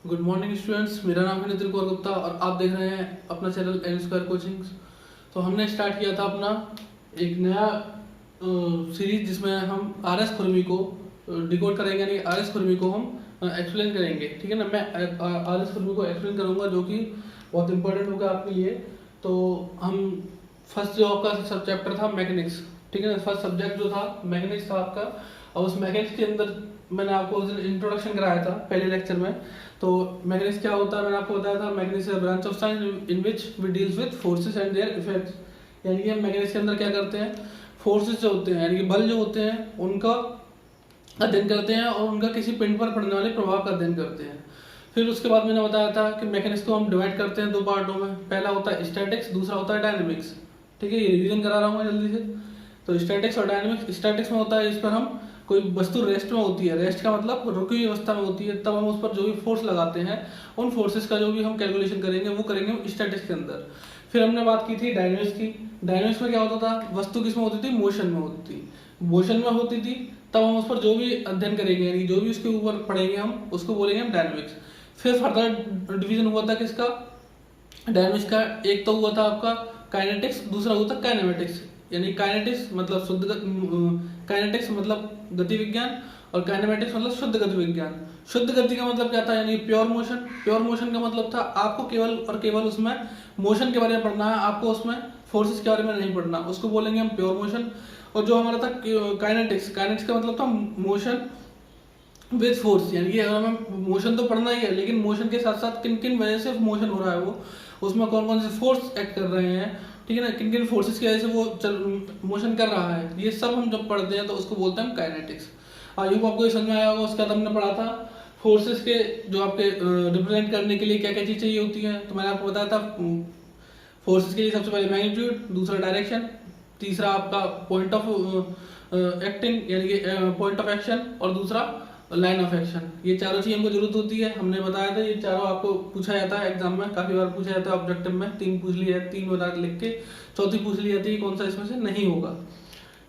Good morning students, मेरा नाम है नितिन कौर गुप्ता और आप देख रहे हैं अपना चैनल एन स्क्वायर कोचिंग। तो हमने स्टार्ट किया था अपना एक नया सीरीज जिसमें हम आर एस खुरमी को डिकोड करेंगे, यानी आर एस खुरमी को हम एक्सप्लेन करेंगे। ठीक है ना, मैं आर एस खुरमी को एक्सप्लेन करूंगा जो कि बहुत इंपॉर्टेंट होगा आपके लिए। तो हम फर्स्ट जो आपका सब चैप्टर था मैकेनिक्स, ठीक है ना, फर्स्ट सब्जेक्ट जो था मैकेनिक्स था आपका। और उस मैकेनिक्स के अंदर मैंने आपको इंट्रोडक्शन कराया था पहले लेक्चर में। तो मैकेनिक्स क्या होता है मैंने आपको बताया था, mechanics is a branch of science in which we deals with forces and their effects. यानी कि हम मैकेनिक्स के अंदर क्या करते हैं, फोर्सेस जो होते हैं यानी कि बल जो होते हैं उनका अध्ययन करते हैं और उनका किसी पिंड पर पड़ने वाले प्रभाव का अध्ययन करते हैं। फिर उसके बाद मैंने बताया था कि मैकेनिक्स को हम डिवाइड करते हैं दो पार्टों में। पहला होता है स्टैटिक्स, दूसरा होता है डायनेमिक्स। ठीक है, ये रिवीजन करा रहा हूँ मैं जल्दी से। तो स्टैटिक्स और डायनेमिक्स, स्टैटिक्स में होता है इस पर हम कोई वस्तु रेस्ट में होती है, रेस्ट का मतलब रुकी हुई अवस्था में होती है, तब हम उस पर जो भी फोर्स लगाते हैं उन फोर्सेस का जो भी हम कैलकुलेशन करेंगे वो करेंगे हम स्टैटिक्स के अंदर। फिर हमने बात की थी डायनेमिक्स की। डायनेमिक्स में क्या होता था, वस्तु किस में होती थी, मोशन में होती थी। मोशन में होती थी तब हम उस पर जो भी अध्ययन करेंगे यानी जो भी उसके ऊपर पढ़ेंगे हम उसको बोलेंगे हम डायनेमिक्स। फिर फर्दर डिवीजन हुआ था किसका, डायनेमिक्स का। एक तो हुआ था आपका काइनेटिक्स, दूसरा हुआ था काइनेमेटिक्स। यानी काइनेटिक्स मतलब काइनेटिक्स मतलब गति विज्ञान और काइनेमेटिक्स मतलब शुद्ध गति विज्ञान। शुद्ध गति का मतलब क्या था, यानी प्योर मोशन। प्योर मोशन का मतलब था आपको केवल और केवल उसमें मोशन के बारे में पढ़ना है, आपको उसमें फोर्सेस के बारे में नहीं पढ़ना, उसको बोलेंगे हम प्योर मोशन। और जो हमारा था काइनेटिक्स, काइनेटिक्स का मतलब था मोशन विद फोर्स। यानी कि अगर हमें मोशन तो पढ़ना ही है लेकिन मोशन के साथ साथ किन किन वजह से मोशन हो रहा है, वो उसमें कौन कौन से फोर्स एक्ट कर रहे हैं, ठीक है ना, किन किन फोर्सेस की वजह से वो मोशन कर रहा है, ये सब हम जब पढ़ते हैं तो उसको बोलते हैं हम काइनेटिक्स। आई होप आपको ये समझ में आया होगा। उसके बाद हमने पढ़ा था फोर्सेस के जो आपके रिप्रेजेंट करने के लिए क्या क्या चीज़ चाहिए होती है। तो मैंने आपको बताया था फोर्सेस के लिए सबसे पहले मैग्नीट्यूड, दूसरा डायरेक्शन, तीसरा आपका पॉइंट ऑफ एक्टिंग यानी कि पॉइंट ऑफ एक्शन, और दूसरा लाइन ऑफ एक्शन। ये चारों चीज हमको जरूरत होती है। हमने बताया था ये चारों आपको पूछा जाता है एग्जाम में, काफी बार पूछा जाता है ऑब्जेक्टिव में। 3 पूछ लिया, 3 बता के लिख के, चौथी पूछ ली जाती है कौन सा इसमें से नहीं होगा।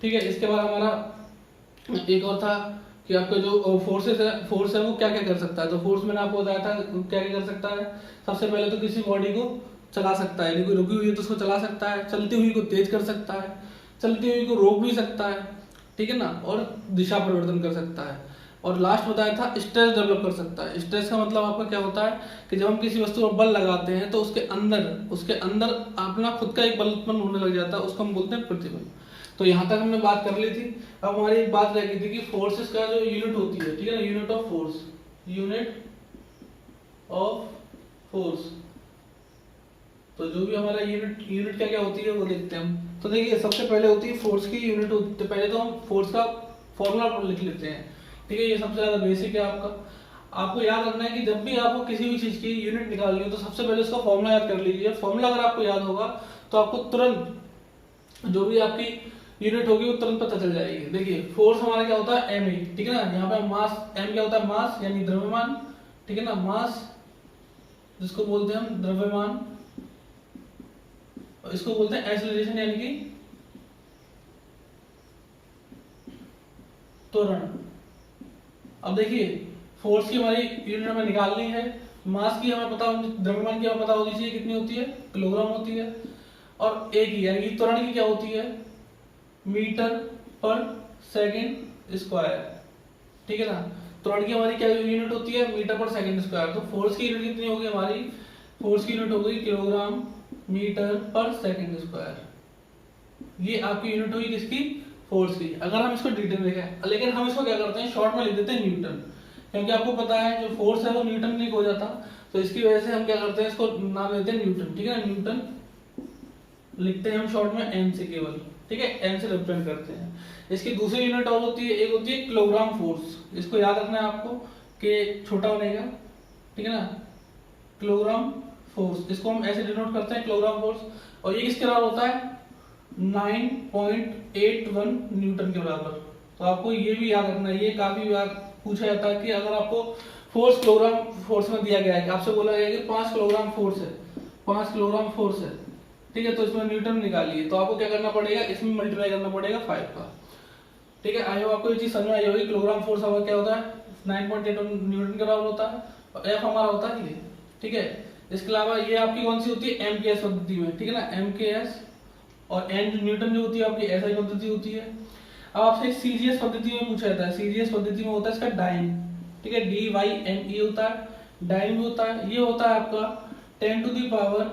ठीक है, इसके बाद हमारा एक और था कि आपका जो फोर्स है वो क्या क्या कर सकता है। तो फोर्स मैंने आपको बताया था क्या क्या कर सकता है। सबसे पहले तो किसी बॉडी को चला सकता है, यानी कोई रुकी हुई है तो उसको चला सकता है, चलती हुई को तेज कर सकता है, चलती हुई को रोक भी सकता है, ठीक है ना, और दिशा परिवर्तन कर सकता है। और लास्ट बताया था स्ट्रेस डेवलप कर सकता है। स्ट्रेस का मतलब आपका क्या होता है कि जब हम किसी वस्तु पर बल लगाते हैं तो उसके अंदर अपना खुद का एक बल उत्पन्न होने लग जाता है, उसको हम बोलते हैं प्रतिबल। तो यहाँ तक हमने बात कर ली थी। अब हमारी एक बात रह गई थी कि फोर्सेस का जो यूनिट होती है, ठीक है ना, unit of force, unit of force. तो जो भी हमारा यूनिट क्या क्या होती है वो देखते हैं हम। तो देखिए सबसे पहले होती है फोर्स की यूनिट होती है। पहले तो हम फोर्स का फॉर्मूला लिख लेते हैं, ठीक है, ये सबसे ज्यादा बेसिक है आपका। आपको याद रखना है कि जब भी आपको किसी भी चीज की यूनिट निकालनी हो तो सबसे पहले उसका फॉर्मूला याद कर लीजिए। फॉर्मूला अगर आपको याद होगा तो आपको तुरंत जो भी आपकी यूनिट होगी वो तुरंत पता चल जाएगी। देखिए फोर्स हमारा क्या होता है, एम, ठीक है ना। यहाँ पे मास, एम क्या होता है, मास यानी द्रव्यमान, ठीक है ना, मास जिसको बोलते हैं हम द्रव्यमान। और इसको बोलते हैं एक्सेलरेशन यानी कि त्वरण। अब देखिए फोर्स की हमारी यूनिट हमें निकालनी है, मास की हमें पता, द्रव्यमान की हमें पता होनी चाहिए कितनी होती है, किलोग्राम होती है। और ए की यानी कि त्वरण की क्या होती है, मीटर पर सेकंड स्क्वायर, ठीक है ना। त्वरण की हमारी क्या यूनिट होती है, मीटर पर सेकंड स्क्वायर। तो फोर्स की यूनिट कितनी होगी हमारी, फोर्स की यूनिट होगी किलोग्राम मीटर पर सेकंड स्क्वायर। ये आपकी यूनिट होगी किसकी, फोर्स की। अगर हम इसको डिटेल देखें, लेकिन हम इसको क्या करते हैं शॉर्ट में लिख देते हैं न्यूटन, क्योंकि आपको पता है जो फोर्स है वो न्यूटन में हो जाता। तो इसकी वजह से हम क्या करते हैं इसको नाम देते हैं न्यूटन, ठीक है ना। न्यूटन लिखते हैं हम शॉर्ट में एन से केवल, ठीक है, एन से रिप्रेजेंट करते हैं। इसकी दूसरी यूनिट और होती है, एक होती है किलोग्राम फोर्स। इसको याद रखना है आपको कि छोटा बनेगा, ठीक है ना, किलोग्राम फोर्स। इसको हम ऐसे डिनोट करते हैं किलोग्राम फोर्स। और ये किसके बराबर होता है, 9.81 न्यूटन के बराबर। तो आपको ये भी याद रखना है, ये काफी बार पूछा जाता है कि अगर आपको फोर्स किलोग्राम फोर्स में दिया गया है, आपसे बोला गया है कि 5 किलोग्राम फोर्स है, 5 किलोग्राम फोर्स है, ठीक है, तो इसमें न्यूटन निकालिए। तो आपको क्या करना पड़ेगा, इसमें मल्टीप्लाई करना पड़ेगा 5 का, ठीक है। आई होप आपको ये चीज समझ में आई होगी। किलोग्राम फोर्स हमारा क्या होता है, 9.81 न्यूटन के बराबर होता है। और एफ हमारा होता है ये, ठीक है। इसके अलावा ये आपकी कौन सी होती है, एमकेएस पद्धति में, ठीक है ना, एमकेएस। और एन न्यूटन जो होती है आपकी एसआई पद्धति होती है। अब आपसे सीजीएस पद्धति में पूछा जाता है, सीजीएस पद्धति में होता है इसका डाइन, ठीक है, डी वाई एन ई होता है, डाइन भी होता है। ये होता है आपका 10 टू दी पावर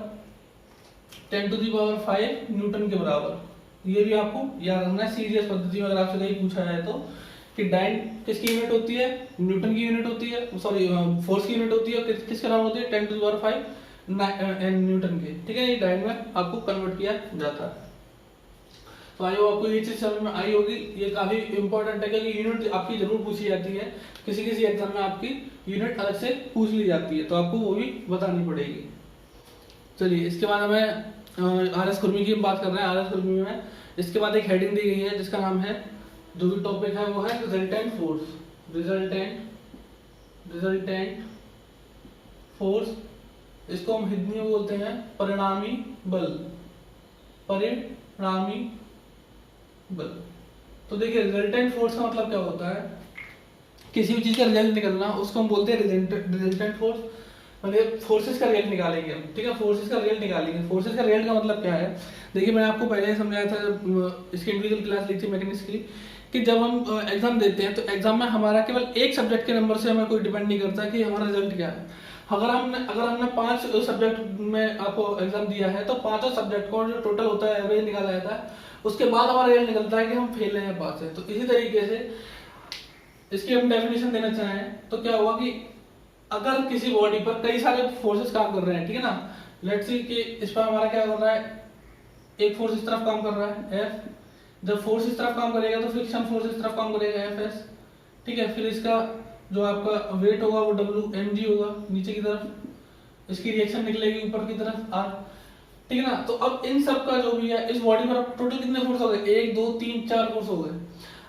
5 न्यूटन के बराबर। ये भी आपको याद रखना है सीजीएस पद्धति में अगर आपसे कहीं पूछा जाए तो, कि डाइन किसकी यूनिट होती है, न्यूटन की यूनिट होती है, सॉरी फोर्स की यूनिट होती है, किसके नाम होती है 10 टू दी पावर 5 न्यूटन के, ठीक है। ये डाइन में आपको कन्वर्ट किया जाता है। तो आई होप आपको ये चीज समझ में आई होगी। ये काफी इंपॉर्टेंट है क्योंकि यूनिट आपकी जरूर पूछी जाती है, किसी किसी एग्जाम में आपकी यूनिट अलग से पूछ ली जाती है, तो आपको वो भी बतानी पड़ेगी। चलिए इसके बाद हमें आरएस खुरमी की बात कर रहे हैं। आरएस खुरमी में इसके बाद एक हेडिंग दी गई है जिसका नाम है, जो भी टॉपिक है वो है रिजल्टेंट फोर्स। रिजल्टेंट फोर्स, इसको हम हिंदी में बोलते हैं परिणामी बल। परिणामी बल। तो देखिए रिजल्टेंट फोर्स का मतलब क्या होता है, किसी भी चीज का रिजल्ट निकलना, उसको हम बोलते हैं रिजल्टेंट फोर्स। मतलब फोर्सेस का रिजल्ट निकालेंगे हम, ठीक है, फोर्सेस का रिजल्ट निकालेंगे। फोर्सेस का रिजल्ट का मतलब क्या है, देखिए मैंने आपको पहले ही समझाया था जब इसकी इंडिविजुअल क्लास ली थी मैकेनिक्स की, कि जब हम एग्जाम देते हैं तो एग्जाम में हमारा केवल एक सब्जेक्ट के नंबर से हमें कोई डिपेंड नहीं करता कि हमारा रिजल्ट क्या है। अगर हमने 5 सब्जेक्ट में आपको एग्जाम दिया है तो पांचों सब्जेक्ट को जो टोटल होता है एवरेज निकाला जाता है, उसके बाद हमारा रिजल्ट निकलता है कि हम फेल हैं या पास है। तो इसी तरीके से इसकी हम डेफिनेशन देना चाहें तो क्या हुआ कि अगर किसी बॉडी पर कई सारे फोर्सेस काम कर रहे हैं, ठीक है ना, लेट्स सी कि इस पर हमारा क्या कर रहा है, एक फोर्स इस तरफ काम कर रहा है एफ, जब फोर्स इस तरफ काम करेगा तो फ्रिक्शन फोर्स इस तरफ काम करेगा एफ एस, ठीक है। फिर इसका जो आपका वेट होगा वो डब्ल्यू एम जी होगा नीचे की तरफ, इसकी रिएक्शन निकलेगी ऊपर की तरफ आर, ठीक है ना। तो अब इन सब का जो भी है इस बॉडी पर टोटल कितने फोर्स हो गए, 1 2 3 4 फोर्स हो गए।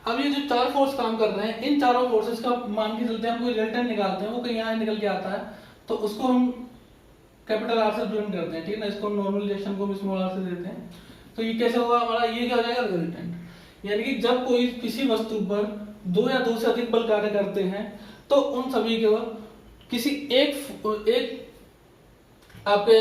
अब ये जो 4 फोर्स काम कर रहे हैं, इन चारों फोर्सेस का मान के चलते हैं हम कोई रिजल्टेंट निकालते हैं, वो कहीं यहाँ निकल के आता है, तो उसको हम कैपिटल आर से रिप्रेजेंट करते हैं, ठीक है ना। इसको नॉर्मल रिएक्शन को स्मॉल आर से देते हैं। तो ये कैसे होगा हमारा, ये क्या हो जाएगा रिजल्टेंट। यानी कि जब कोई किसी वस्तु पर 2 या 2 से अधिक बल कार्य करते हैं तो उन सभी के किसी एक आपके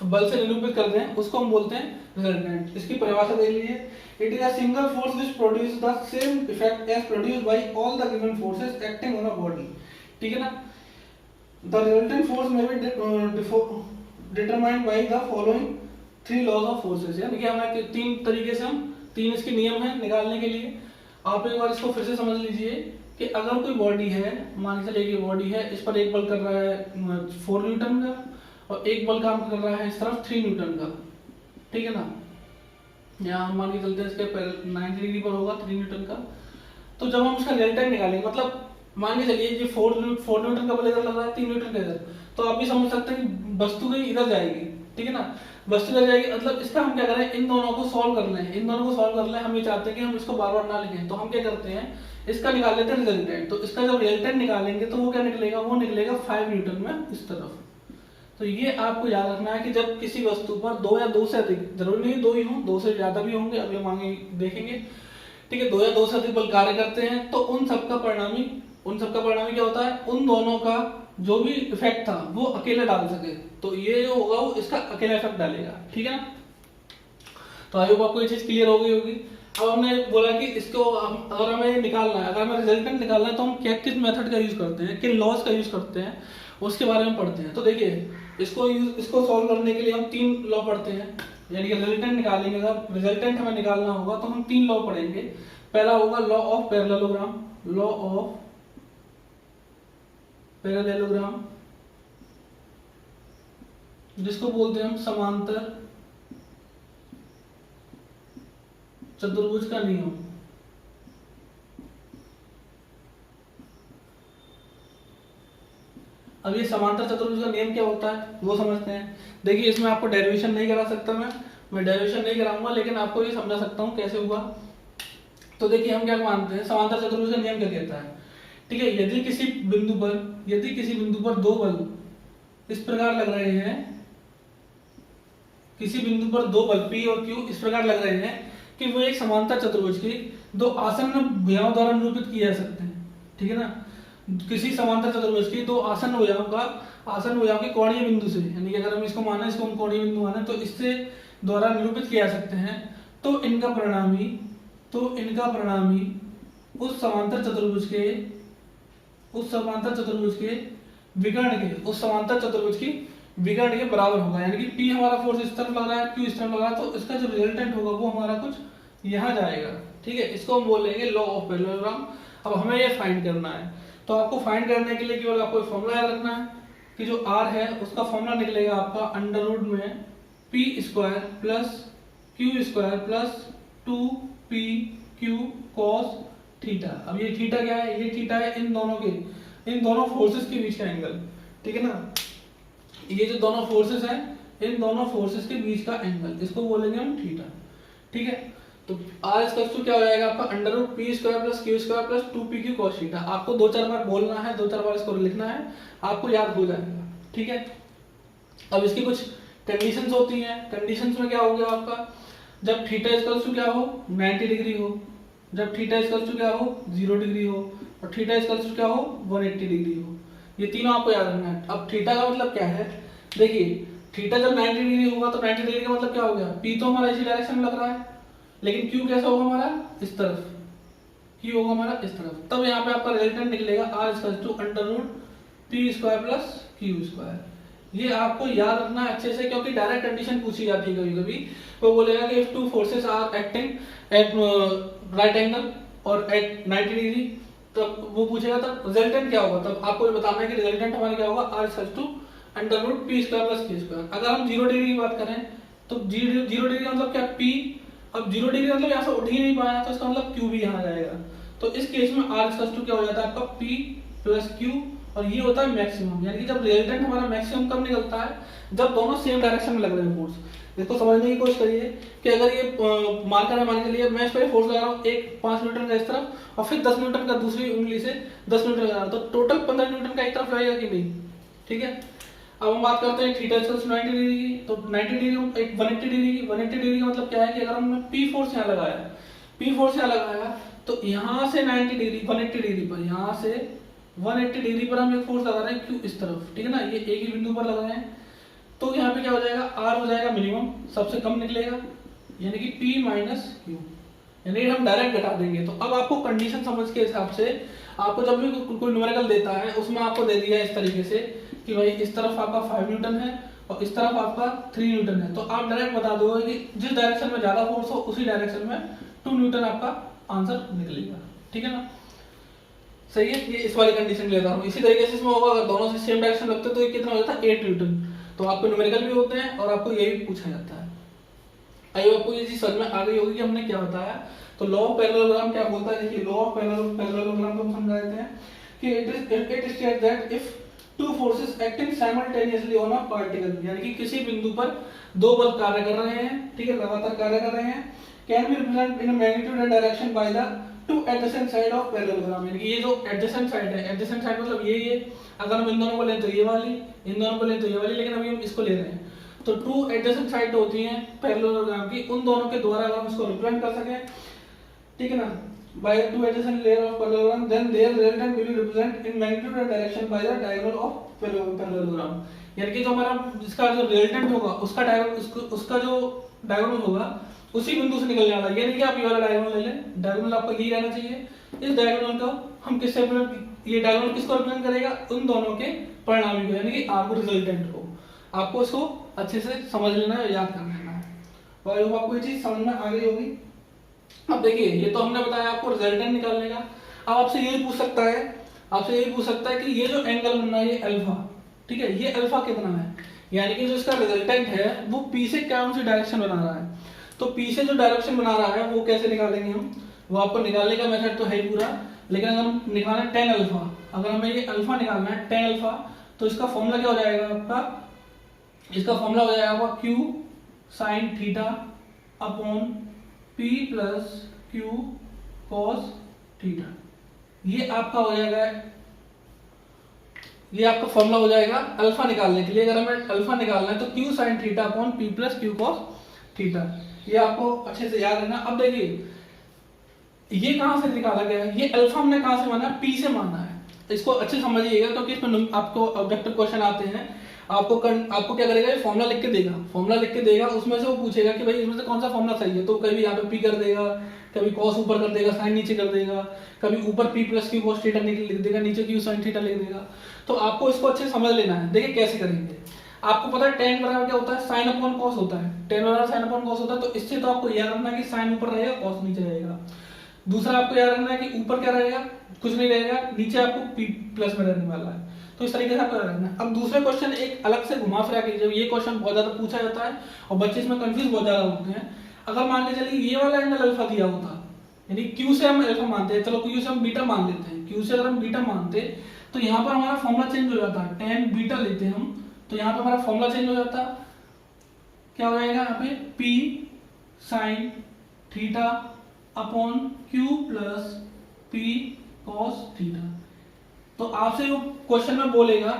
बल से निरूपित करते हैं, उसको हम बोलते हैं रिजल्टेंट। इसकी परिभाषा देख लीजिए, it is a single force which produce the same effect as produced by all the given forces acting on a body, ठीक है ना। द रिजल्टेंट फोर्स में be determined by the following 3 laws of forces. यानी कि हमें 3 तरीके से हम 3 इसके नियम हैं निकालने के लिए। आप एक बार इसको फिर से समझ लीजिए कि अगर कोई बॉडी है, मान के चलिए कि बॉडी है, इस पर एक बल कर रहा है 4 न्यूटन का और एक बल काम कर रहा है इस तरफ 3 न्यूटन का, ठीक है ना। यहाँ मान के चलते हैं इसके 90 डिग्री पर होगा 3 न्यूटन का। तो जब हम उसका रिजल्टेंट निकालेंगे, मतलब मान के चलिए ये 4 न्यूटन का बल इधर लग रहा है, 3 न्यूटन का इधर, तो आप भी समझ सकते हैं कि वस्तु कहीं इधर जाएगी, ठीक है ना, वस्तु इधर जाएगी। मतलब इसका हम क्या करें, इन दोनों को सॉल्व कर लें, इन दोनों को सॉल्व कर लें। हम ये चाहते हैं कि हम इसको बार बार ना लिखें, तो हम क्या करते हैं, इसका निकाल लेते हैं रिजल्टेंट। तो इसका जब रिजल्टेंट निकालेंगे तो वो क्या निकलेगा, वो निकलेगा 5 न्यूटन में इस तरफ। तो ये आपको याद रखना है कि जब किसी वस्तु पर 2 या 2 से अधिक, जरूरी नहीं 2 ही हों, 2 से ज्यादा भी होंगे, अभी हम आगे देखेंगे, ठीक है, 2 या 2 से अधिक बल कार्य करते हैं तो उन सबका परिणामी क्या होता है, उन दोनों का जो भी इफेक्ट था वो अकेले डाल सके, तो ये जो होगा वो इसका अकेला इफेक्ट डालेगा, ठीक है ना। तो आई होप आपको ये चीज क्लियर हो गई होगी। अब हमने बोला कि इसको अगर हमें निकालना है, अगर हमें रिजल्टेंट निकालना है तो हम क्या किस मेथड का यूज करते हैं, किन लॉज का यूज करते हैं, उसके बारे में पढ़ते हैं। तो देखिए इसको सॉल्व करने के लिए हम 3 लॉ पढ़ते हैं, यानी कि रिजल्टेंट निकालेंगे, अगर रिजल्टेंट हमें निकालना होगा तो हम 3 लॉ पढ़ेंगे। पहला होगा law of parallelogram, law of parallelogram, जिसको बोलते हैं हम समांतर चतुर्भुज का नियम। अब ये समांतर चतुर्भुज का नियम क्या होता है वो समझते हैं। देखिए इसमें आपको डेरिवेशन नहीं करा सकता मैं डेरिवेशन नहीं कराऊंगा, लेकिन आपको ये समझा सकता हूँ कैसे हुआ। तो देखिए हम क्या मानते हैं, समांतर चतुर्भुज का नियम क्या कहता है, ठीक है, यदि किसी बिंदु पर 2 बल इस प्रकार लग रहे हैं, किसी बिंदु पर 2 बल P और Q इस प्रकार लग रहे हैं कि वो एक समांतर चतुर्भुज की 2 आसन्न भुजाओं द्वारा निरूपित किए जा सकते हैं, ठीक है ना। किसी समांतर चतुर्भुज की दो आसन्न भुजाओं के कोणीय बिंदु से, यानी कि अगर हम इसको माने, इसको हम कोणीय बिंदु माने, तो इससे द्वारा निरूपित किया जा सकते हैं, तो इनका परिणामी उस समांतर चतुर्भुज के विकर्ण के बराबर होगा। यानी कि P हमारा फोर्स इस तरफ लग रहा है, Q इस तरफ लग रहा है, तो इसका जो रिजल्टेंट होगा वो हमारा कुछ यहाँ जाएगा। ठीक है, इसको हम बोलेंगे लॉ ऑफ पैरेललोग्राम। अब हमें ये फाइंड करना है, तो आपको फाइंड करने के लिए केवल आपको फॉर्मूला याद रखना है कि जो R है उसका फॉर्मूला निकलेगा आपका अंडर रूट में P square plus Q square plus 2PQ cos theta. अब ये थीटा क्या है? ये थीटा है इन दोनों फोर्सेस के बीच का एंगल। ठीक है ना, ये जो दोनों फोर्सेस हैं, इन दोनों फोर्सेस के बीच का एंगल, इसको बोलेंगे हम थीटा। ठीक है, तो R इक्वल्स टू क्या हो जाएगा आपका under root P square plus Q square plus 2PQ cos थीटा। आपको 2-4 बार बोलना है, 2-4 बार इसको लिखना है, आपको याद हो जाएगा। ठीक है, अब इसकी कुछ कंडीशंस होती हैं। कंडीशंस में क्या हो गया आपका, जब थीटा इक्वल्स टू क्या हो 90 डिग्री हो, जब थीटा इक्वल्स टू क्या हो 0 डिग्री हो, और थीटा इक्वल्स टू क्या हो 180 डिग्री हो। ये तीनों आपको याद रखना है। अब थीटा का मतलब क्या है, देखिए थीटा जब 90 डिग्री होगा तो 90 डिग्री का मतलब क्या हो गया, P तो हमारा इसी डायरेक्शन में लग रहा है, लेकिन Q कैसा होगा हमारा इस तरफ, Q होगा हमारा इस तरफ। तब यहाँ पे आपका रिजल्टेंट निकलेगा R equals to under root P square plus Q square. ये आपको याद रखना है अच्छे से, क्योंकि डायरेक्ट कंडीशन पूछी जाती है कभी कभी। वो बोलेगा कि if two forces are acting at right angle और एट 90 डिग्री, तब वो पूछेगा तब रिजल्टेंट क्या होगा, तब आपको बताना है कि रिजल्टेंट हमारा क्या होगा R equals to under root P square plus Q square. अगर हम 0 डिग्री की बात करें तो 0 डिग्री का मतलब क्या P, अब 0 डिग्री मतलब यहाँ से उठ ही नहीं पाया, तो इसका मतलब Q भी यहाँ जाएगा। तो इस केस में R इक्वल्स टू क्या हो जाता है आपका P प्लस Q, और ये होता है मैक्सिमम। यानी कि जब रिजल्टेंट हमारा मैक्सिमम कब निकलता है, जब दोनों सेम डायरेक्शन में लग रहे हैं फोर्स। इसको समझने की कोशिश करिए कि अगर ये मार्कर है, मान के लिए मैं इस पर फोर्स लगा रहा हूँ एक 5 न्यूटन का इस तरफ, और फिर 10 न्यूटन का दूसरी उंगली से 10 न्यूटन लगा रहा हूँ, तो टोटल 15 न्यूटन का एक तरफ लगेगा कि नहीं। ठीक है, अब हम बात करते हैं थीटा इक्वल्स 90 डिग्री की, तो 90 डिग्री एक 180 डिग्री की। 180 डिग्री का मतलब क्या है कि अगर हमने P फोर्स यहाँ लगाया, तो यहाँ से 90 डिग्री 180 डिग्री पर, यहाँ से 180 डिग्री पर हम एक फोर्स लगा रहे हैं Q इस तरफ। ठीक है ना, ये एक ही बिंदु पर लगा रहे हैं, तो यहाँ पे क्या हो जाएगा, R हो जाएगा मिनिमम, सबसे कम निकलेगा, यानी कि P माइनस Q, यानी हम डायरेक्ट घटा देंगे। तो अब आपको कंडीशन समझ के हिसाब से, आपको जब भी कोई न्यूमेरिकल देता है उसमें आपको दे दिया इस तरीके से कि भाई इस तरफ आपका 5 न्यूटन है और इस तरफ आपका 3 न्यूटन है, तो आप डायरेक्ट बता दोगे कि जिस डायरेक्शन में ज्यादा फोर्स हो उसी डायरेक्शन में 2 न्यूटन आपका आंसर निकलेगा। ठीक है ना, सही है, ये इस वाली कंडीशन लेता हूँ। इसी तरीके से इसमें होगा, अगर दोनों से सेम डायरेक्शन लगते तो ये कितना हो जाता है 8 न्यूटन। तो आपको न्यूमेरिकल भी होते हैं और आपको ये भी पूछा जाता है। आइए आपको ये चीज समझ में आ गई होगी कि हमने क्या बताया। तो लॉ ऑफ पैरेललोग्राम क्या बोलता है, देखिए लॉ ऑफ पैरेललोग्राम को हम समझा देते हैं कि it states that if two forces acting simultaneously on a particle, यानी कि किसी बिंदु पर दो बल कार्य कर रहे हैं, ठीक है, लगातार कार्य कर रहे हैं, can be represented in magnitude and direction by the two adjacent side of parallelogram. यानी कि ये जो एडजेसेंट साइड है, एडजेसेंट साइड मतलब ये अगर हम इन दोनों को लें तो ये वाली, इन दोनों को लें तो ये वाली, लेकिन अभी हम इसको ले रहे हैं। तो टू एडजेसेंट साइड होती हैं पैरेललोग्राम की, उन दोनों के द्वारा अगर हम इसको रिप्रेजेंट कर सकें, ठीक है ना, by the two adjacent layer of parallelogram, then their resultant will be represented in magnitude and direction by the diagonal of parallelogram। यानी कि जो हमारा जिसका जो रिजल्टेंट होगा उसका उसका जो डायगोनल होगा उसी बिंदु से निकलने वाला है। यानी कि आप ये वाला डायगोनल ले लें, डायगोनल आपका यही रहना चाहिए। इस डायगोनल को हम किससे रिप्रेजेंट, ये डायगोनल किसको रिप्रेजेंट करेगा, उन दोनों के परिणामी को, यानी कि आपको रिजल्टेंट को। आपको इसको अच्छे से समझ लेना है, याद कर लेना है, और आपको ये चीज समझ में आ गई होगी। अब देखिए ये तो हमने बताया आपको रिजल्टेंट निकालने का। अब आपसे यही पूछ सकता है, कि ये जो एंगल बन रहा है ये अल्फा, ठीक है, ये अल्फा कितना है, यानी कि जो इसका रिजल्टेंट है वो पी से कौन सी डायरेक्शन बना रहा है। तो पी से जो डायरेक्शन बना रहा है वो कैसे निकालेंगे हम, वो आपको निकालने का मेथड तो है ही पूरा, लेकिन अगर हम निकालना है tan अल्फा, अगर हमें ये अल्फा निकालना है tan अल्फा, तो इसका फॉर्मूला क्या हो जाएगा आपका, इसका फॉर्मूला हो जाएगा आपका q sin theta upon P plus Q cos theta. ये आपका हो जाएगा, ये आपका फॉर्मूला हो जाएगा अल्फा निकालने के लिए। अगर हमें अल्फा निकालना है तो Q sin theta upon P plus Q cos theta, ये आपको अच्छे से याद रखना। अब देखिए ये कहां से निकाला गया है, ये अल्फा हमने कहां से माना, P से माना है। इसको अच्छे समझिएगा क्योंकि इसमें आपको ऑब्जेक्टिव क्वेश्चन आते हैं। आपको क्या करेगा, ये फॉर्मूला लिख के देगा, फॉर्मूला लिख के देगा, उसमें से वो पूछेगा कि भाई इसमें से कौन सा फॉर्मूला सही है, तो कभी यहाँ पे पी कर देगा, कभी कॉस ऊपर कर देगा, साइन नीचे कर देगा, कभी ऊपर P plus Q cos theta लिख देगा, नीचे क्यू साइन थीटा लिख देगा। तो आपको इसको अच्छे समझ लेना है। देखिए कैसे करेंगे, आपको पता है टेन बराबर क्या होता है, साइन अपॉन कॉस होता है, टेन बराबर साइन अपॉन कॉस होता है। तो इससे तो आपको याद रखना है कि साइन ऊपर रहेगा, कॉस नीचे रहेगा। दूसरा आपको याद रखना है कि ऊपर क्या रहेगा, कुछ नहीं रहेगा, नीचे आपको पी प्लस में रहने वाला है। तो इस तरीके से आपको याद रखना है। अब दूसरे क्वेश्चन एक अलग से घुमा फिरा के, जब ये क्वेश्चन बहुत ज्यादा पूछा जाता है और बच्चे इसमें कंफ्यूज बहुत ज्यादा होते हैं। अगर मान के चलिए ये वाला एंगल अल्फा दिया होता, यानी क्यू से हम अल्फा मानते हैं, चलो क्यू से हम बीटा मान लेते हैं, क्यू से अगर हम बीटा मानते तो यहाँ पर हमारा फॉर्मूला चेंज हो जाता है, टेन बीटा लेते हैं हम, तो यहाँ पे हमारा फॉर्मूला चेंज हो जाता, क्या हो जाएगा यहाँ पे, P sine theta upon Q plus P cos theta. तो आपसे वो क्वेश्चन में बोलेगा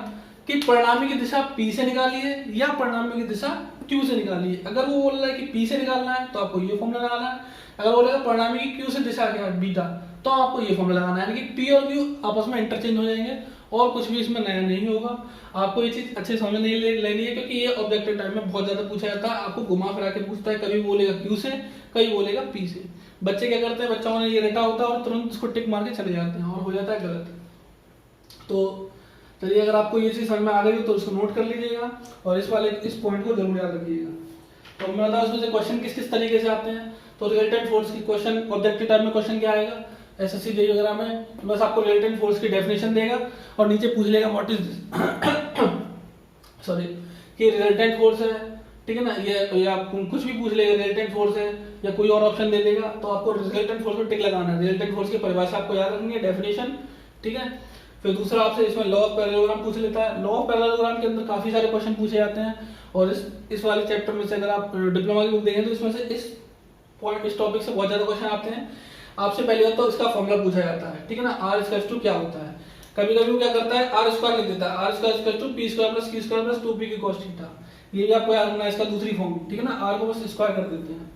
कि परिणामी की दिशा P से निकालिए या परिणामी की दिशा Q से निकालिए। अगर वो बोल रहा है कि P से निकालना है तो आपको ये फॉर्मूला लगाना है। अगर बोलेगा परिणामी की Q से दिशा क्या है, बीटा, तो आपको ये फॉर्मूला लगाना है। यानी कि P और Q आपस में इंटरचेंज हो जाएंगे और कुछ भी इसमें नया नहीं होगा। आपको ये चीज अच्छे समझ नहीं लेनी है क्योंकि ये ऑब्जेक्टिव टाइम में बहुत ज्यादा पूछा जाता है। आपको घुमा फिरा के पूछता है, कभी बोलेगा Q से, कभी बोलेगा P से। बच्चे क्या करते हैं, बच्चों ने ये रटा होता है और तुरंत उसको टिक मार के चले जाते हैं और हो जाता है गलत। तो चलिए, अगर आपको ये चीज समझ में आ गई तो इसको नोट कर लीजिएगा और इस पॉइंट को जरूर याद रखिएगा। तो मैं बताऊं इसमें से क्वेश्चन किस किस तरीके से आते हैं। तो रिजल्टेंट फोर्स की क्वेश्चन ऑब्जेक्टिव टाइप में क्वेश्चन क्या आएगा, एसएससी जेईई वगैरह में बस आपको रिजल्टेंट फोर्स की डेफिनेशन देगा और नीचे पूछ लेगा व्हाट इज सॉरी कि रिजल्टेंट फोर्स है, ठीक है ना, ये आप कुछ भी पूछ लेगा, रिजल्टेंट फोर्स है या कोई और ऑप्शन दे देगा, तो आपको रिजल्टेंट फोर्स पर टिक लगाना है। रिजल्टेंट फोर्स की परिभाषा आपको याद रखनी है, डेफिनेशन, ठीक है। फिर दूसरा आपसे इसमें लॉ ऑफ पैरेललोग्राम पूछ लेता है। लॉ ऑफ पैरेललोग्राम के अंदर काफी सारे क्वेश्चन पूछे जाते हैं और इस वाले चैप्टर में से अगर आप डिप्लोमा की बुक देखें तो इसमें से इस टॉपिक से बहुत ज्यादा क्वेश्चन आते हैं। आपसे पहले बात तो इसका फॉर्मूला पूछा जाता है, ठीक है ना, आर स्क्वायर टू क्या होता है। कभी कभी वो क्या करता है, आर स्क्वायर लिख देता है, R square to P square plus Q square plus 2p की cos थीटा। ये भी आपको याद रखना है, इसका दूसरी फॉर्म, ठीक है ना, आर को बस स्क्वायर कर देते हैं।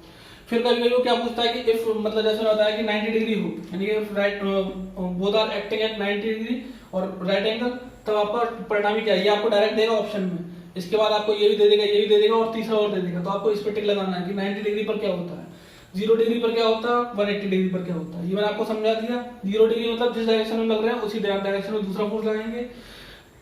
फिर कभी कभी वो क्या पूछता है कि इफ, मतलब जैसे होता है कि 90 डिग्री हो, यानी कि right both are acting at 90 degree और राइट एंगल, तब आपका परिणामी क्या है, ये आपको डायरेक्ट देगा ऑप्शन में। इसके बाद आपको ये भी दे देगा, ये भी दे देगा और तीसरा और दे देगा। तो आपको इस पे टिक लगाना है कि 90 डिग्री पर क्या होता है, 0 डिग्री पर क्या होता है, 180 डिग्री पर क्या होता है। ये मैंने आपको समझा दिया। 0 डिग्री मतलब जिस डायरेक्शन में लग रहे हैं उसी डायरेक्शन में दूसरा फोर्स लगाएंगे।